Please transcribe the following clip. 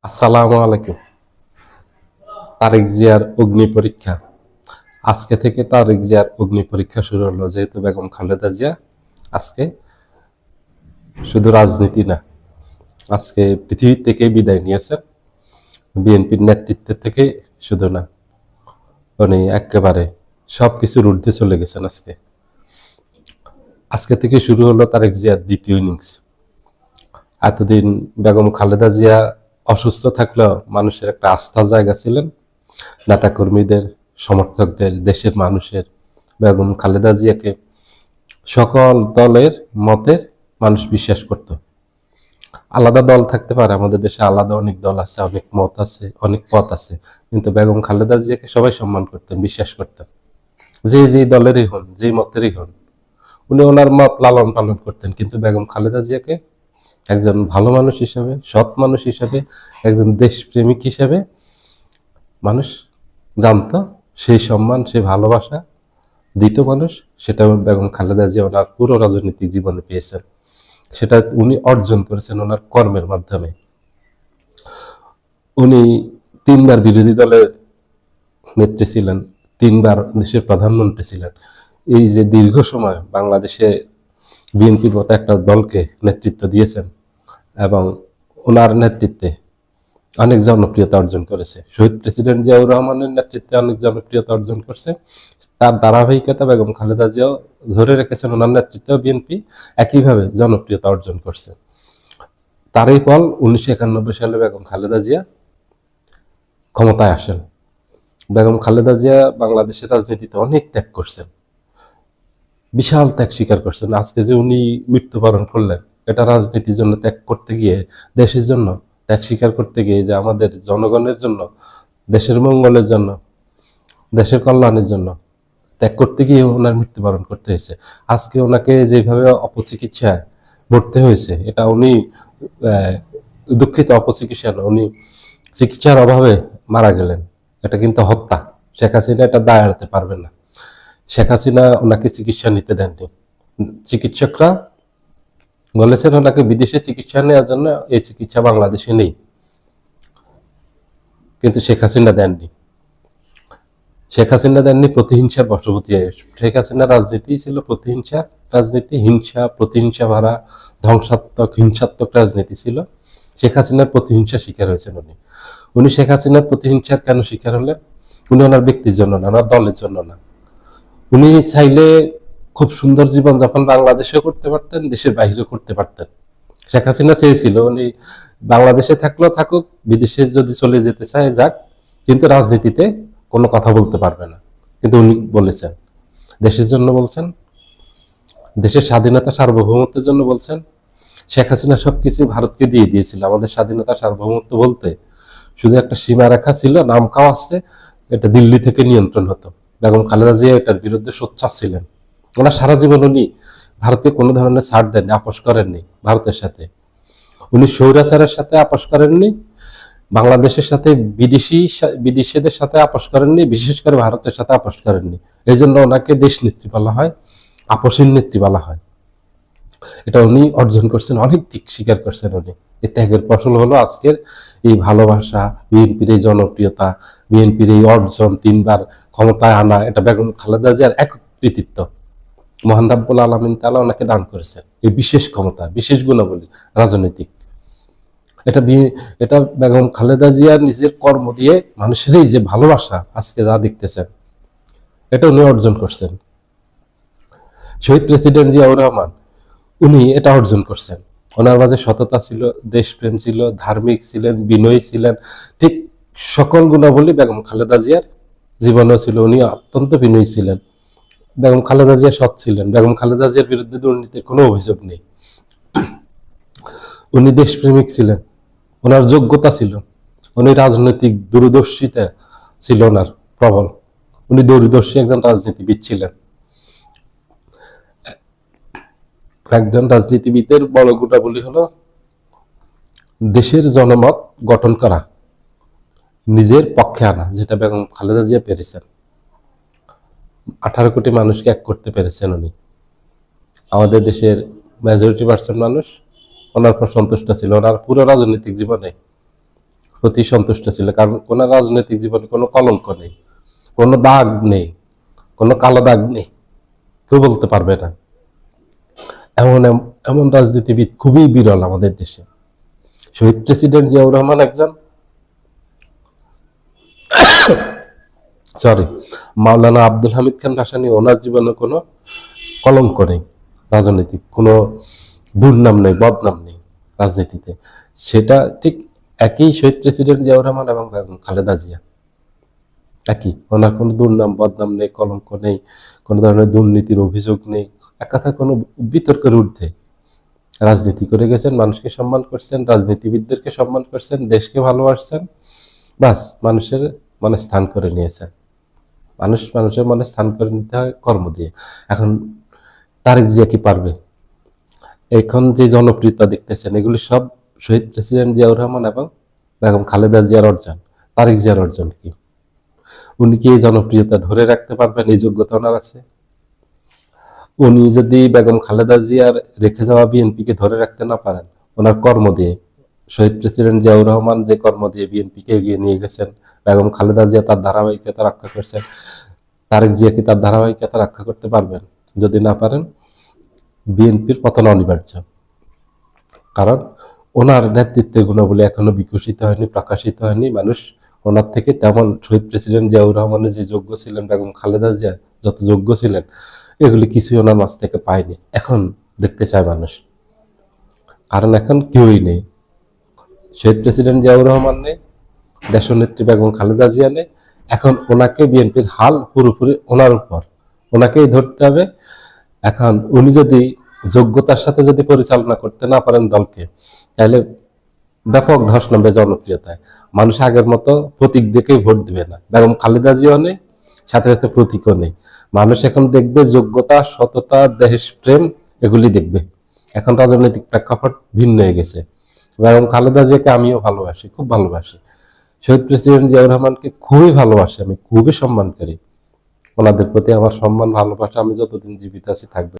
আসসালামু আলাইকুম। তারেক জিয়ার অগ্নি পরীক্ষা। আজকে থেকে তারেক জিয়ার অগ্নি পরীক্ষা শুরু হলো, যেহেতু বেগম খালেদা জিয়া আজকে শুধু রাজনীতি না, আজকে পৃথিবী থেকে বিদায় নিয়েছেন। বিএনপির নেতৃত্বের থেকে শুধু না, উনি একেবারে সবকিছুর ঊর্ধ্বে চলে গেছেন। আজকে থেকে শুরু হলো তারেক জিয়ার দ্বিতীয় ইনিংস। এতদিন বেগম খালেদা জিয়া অসুস্থ থাকলেও মানুষের একটা আস্থার জায়গা ছিলেন, নেতাকর্মীদের, সমর্থকদের, দেশের মানুষের। বেগম খালেদা জিয়াকে সকল দলের মতের মানুষ বিশ্বাস করত। আলাদা দল থাকতে পারে, আমাদের দেশে আলাদা অনেক দল আছে, অনেক মত আছে, অনেক পথ আছে, কিন্তু বেগম খালেদা জিয়াকে সবাই সম্মান করতেন, বিশ্বাস করতেন। যে দলেরই হন, যে মতেরই হন, উনি ওনার মত লালন পালন করতেন। কিন্তু বেগম খালেদা জিয়াকে একজন ভালো মানুষ হিসেবে, সৎ মানুষ হিসেবে, একজন দেশপ্রেমিক হিসেবে মানুষ জানত। সেই সম্মান, সেই ভালোবাসা দিত মানুষ, সেটা বেগম খালেদা জিয়া ওনার পুরো রাজনৈতিক জীবনে পেয়েছেন। সেটা উনি অর্জন করেছেন ওনার কর্মের মাধ্যমে। উনি তিনবার বিরোধী দলের নেত্রী ছিলেন, তিনবার দেশের প্রধানমন্ত্রী ছিলেন। এই যে দীর্ঘ সময় বাংলাদেশে বিএনপির মতো একটা দলকে নেতৃত্ব দিয়েছেন এবং ওনার নেতৃত্বে অনেক জনপ্রিয়তা অর্জন করেছে। শহীদ প্রেসিডেন্ট জিয়াউর রহমানের নেতৃত্বে অনেক জনপ্রিয়তা অর্জন করছে। তার ধারাবাহিকতা বেগম খালেদা জিয়াও ধরে রেখেছেন, ওনার নেতৃত্বেও বিএনপি একইভাবে জনপ্রিয়তা অর্জন করছে। তারই ফল 1991 সালে বেগম খালেদা জিয়া ক্ষমতায় আসেন। বেগম খালেদা জিয়া বাংলাদেশের রাজনীতিতে অনেক ত্যাগ করছেন, বিশাল ত্যাগ স্বীকার করছেন। আজকে যে উনি মৃত্যুবরণ করলেন, এটা রাজনীতির জন্য ত্যাগ করতে গিয়ে, দেশের জন্য ত্যাগ স্বীকার করতে গিয়ে, যে আমাদের জনগণের জন্য, দেশের মঙ্গলের জন্য, দেশের কল্যাণের জন্য ত্যাগ করতে গিয়ে ওনার মৃত্যুবরণ করতে হয়েছে। আজকে ওনাকে যেভাবে অপচিকিৎসায় ভর্তি হয়েছে, এটা উনি দুঃখিত, অপচিকিৎসা না, উনি চিকিৎসার অভাবে মারা গেলেন। এটা কিন্তু হত্যা। শেখ হাসিনা এটা দায় এড়াতে পারবে না। শেখ হাসিনা ওনাকে চিকিৎসা নিতে দেননি। চিকিৎসকরা বলেছেন ওনাকে বিদেশে চিকিৎসা নেওয়ার জন্য, এই চিকিৎসা বাংলাদেশে নেই, কিন্তু শেখ হাসিনা দেননি। শেখ হাসিনা দেননি প্রতিহিংসার বশবর্তী হয়ে। শেখ হাসিনার রাজনীতি ছিল প্রতিহিংসা রাজনীতি, হিংসা, প্রতিহিংসা ভরা, ধ্বংসাত্মক, হিংসাত্মক রাজনীতি ছিল। শেখ হাসিনার প্রতিহিংসা শিকার হয়েছেন উনি। উনি শেখ হাসিনার প্রতিহিংসার কেন শিকার হলেন? উনি ওনার ব্যক্তির জন্য না, ওনার দলের জন্য না। উনি চাইলে খুব সুন্দর জীবনযাপন বাংলাদেশেও করতে পারতেন, দেশের বাইরেও করতে পারতেন। শেখ হাসিনা চেয়েছিল উনি বাংলাদেশে থাকলেও থাকুক, বিদেশে যদি চলে যেতে চায় যাক, কিন্তু রাজনীতিতে কোনো কথা বলতে পারবে না। কিন্তু উনি বলেছেন, দেশের জন্য বলছেন, দেশের স্বাধীনতা সার্বভৌমত্বের জন্য বলছেন। শেখ হাসিনা সবকিছু ভারতকে দিয়ে দিয়েছিল। আমাদের স্বাধীনতা সার্বভৌমত্ব বলতে শুধু একটা সীমারেখা ছিল, নাম খাওয়া আসছে, এটা দিল্লি থেকে নিয়ন্ত্রণ হতো। বেগম খালেদা জিয়া এটার বিরুদ্ধে সোচ্চার ছিলেন। ওনার সারা জীবন উনি ভারতকে কোনো ধরনের ছাড় দেননি, আপোষ করেননি ভারতের সাথে। উনি স্বৈরাচারের সাথে আপোষ করেননি, বাংলাদেশের সাথে বিদেশিদের সাথে আপোষ করেননি, বিশেষ করে ভারতের সাথে আপোষ করেননি। এই জন্য ওনাকে দেশ নেত্রী বলা হয়, আপোষহীন নেত্রী বলা হয়। এটা উনি অর্জন করছেন, অনেক দিক স্বীকার করছেন উনি। এই ত্যাগের ফসল হলো আজকের এই ভালোবাসা, বিএনপির এই জনপ্রিয়তা, বিএনপির এই অর্জন, তিনবার ক্ষমতায় আনা। এটা বেগম খালেদা জিয়ার একক কৃতিত্ব। মহান রাব্বুল আলামিন তাআলা ওনাকে দান করেছেন এই বিশেষ ক্ষমতা, বিশেষ গুণাবলী রাজনৈতিক। এটা এটা বেগম খালেদা জিয়ার নিজের কর্ম দিয়ে মানুষের এই যে ভালোবাসা আজকে যা দেখতেছেন, এটা উনি অর্জন করছেন। শহীদ প্রেসিডেন্ট জিয়াউর রহমান উনি এটা অর্জন করছেন। ওনার মাঝে সততা ছিল, দেশপ্রেম ছিল, ধার্মিক ছিলেন, বিনয়ী ছিলেন। ঠিক সকল গুণাবলী বেগম খালেদা জিয়ার জীবনেও ছিল। উনি অত্যন্ত বিনয়ী ছিলেন। বেগম খালেদা জিয়া সৎ ছিলেন। বেগম খালেদা জিয়ার বিরুদ্ধে দুর্নীতির কোনো অভিযোগ নেই। উনি দেশপ্রেমিক ছিলেন, ওনার যোগ্যতা ছিল, উনি রাজনৈতিক দূরদর্শিতা ছিল ওনার প্রবল। উনি দূরদর্শী একজন রাজনীতিবিদ ছিলেন। একজন রাজনীতিবিদের বড় গুণাবলী হলো দেশের জনমত গঠন করা, নিজের পক্ষে আনা, যেটা বেগম খালেদা জিয়া পেরেছেন। 18 কোটি মানুষকে এক করতে পেরেছেন উনি। আমাদের দেশের মেজরিটি পার্সেন্ট মানুষ ওনার পর সন্তুষ্ট ছিল। ওনার পুরো রাজনৈতিক জীবনে প্রতি সন্তুষ্ট ছিল, কারণ কোনো রাজনৈতিক জীবনে কোনো কলঙ্ক নেই, কোনো দাগ নেই, কোনো কালো দাগ নেই, কেউ বলতে পারবে না। এমন এমন রাজনীতিবিদ খুবই বিরল আমাদের দেশে। শহীদ প্রেসিডেন্ট জিয়াউর রহমান একজন, সরি, মাওলানা আব্দুল হামিদ খান ভাসানী, ওনার জীবনে কোনো কলঙ্ক নেই, রাজনৈতিক কোনো দুর্নাম নেই, বদনাম নেই রাজনীতিতে। সেটা ঠিক একই শহীদ প্রেসিডেন্ট জিয়াউর রহমান এবং বেগম খালেদা জিয়া একই, ওনার কোনো দুর্নাম বদনাম নেই, কলঙ্ক নেই, কোনো ধরনের দুর্নীতির অভিযোগ নেই, এক কথা কোনো বিতর্কের ঊর্ধ্বে রাজনীতি করে গেছেন, মানুষকে সম্মান করছেন, রাজনীতিবিদদেরকে সম্মান করছেন, দেশকে ভালোবাসছেন, বাস মানুষের মনে স্থান করে নিয়েছেন। মানুষের মনে স্থান করে নিতে হয় কর্ম দিয়ে। এখন তারেক জিয়া কি পারবে? এখন যে জনপ্রিয়তা দেখতেছেন এগুলি সব শহীদ প্রেসিডেন্ট জিয়াউর রহমান এবং বেগম খালেদা জিয়ার অর্জন। তারেক জিয়ার অর্জন কি? উনি কি এই জনপ্রিয়তা ধরে রাখতে পারবেন? এই যোগ্যতা ওনার আছে? উনি যদি বেগম খালেদা জিয়ার রেখে যাওয়া বিএনপিকে ধরে রাখতে না পারেন ওনার কর্ম দিয়ে, শহীদ প্রেসিডেন্ট জিয়াউর রহমান যে কর্ম দিয়ে বিএনপিকে এগিয়ে নিয়ে গেছেন, বেগম খালেদা জিয়া তার ধারাবাহিকতা রক্ষা করছেন, তারেক জিয়া কি তার ধারাবাহিকতা রক্ষা করতে পারবেন? যদি না পারেন, বিএনপির পতন অনিবার্য। কারণ ওনার নেতৃত্বের গুণাবলী এখনো বিকশিত হয়নি, প্রকাশিত হয়নি। মানুষ ওনার থেকে তেমন শহীদ প্রেসিডেন্ট জিয়াউর রহমানের যে যোগ্য ছিলেন, বেগম খালেদা জিয়া যত যোগ্য ছিলেন, এগুলি কিছুই ওনার মাঝ থেকে পায়নি। এখন দেখতে চায় মানুষ, কারণ এখন কেউই নেই। শহীদ প্রেসিডেন্ট জিয়াউর রহমান নেই, দেশনেত্রী বেগম খালেদা জিয়া নেই। এখন ওনাকে বিএনপির হাল পুরোপুরি ওনার উপর, ওনাকেই ধরতে হবে। এখন উনি যদি যোগ্যতার সাথে যদি পরিচালনা করতে না পারেন দলকে, তাহলে ব্যাপক ধস নামবে জনপ্রিয়তায়। মানুষ আগের মতো প্রতীক দেখেই ভোট দিবে না। বেগম খালেদা জিয়াও নেই, সাথে সাথে প্রতীকও নেই। মানুষ এখন দেখবে যোগ্যতা, সততা, দেশপ্রেম, এগুলি দেখবে। এখন রাজনৈতিক প্রেক্ষাপট ভিন্ন হয়ে গেছে। বেগম খালেদা জিয়াকে আমিও ভালোবাসি, খুব ভালোবাসি। শহীদ প্রেসিডেন্ট জিয়াউর রহমানকে খুবই ভালোবাসি, আমি খুবই সম্মান করি। ওনাদের প্রতি আমার সম্মান, ভালোবাসা আমি যতদিন জীবিত আছি থাকবে।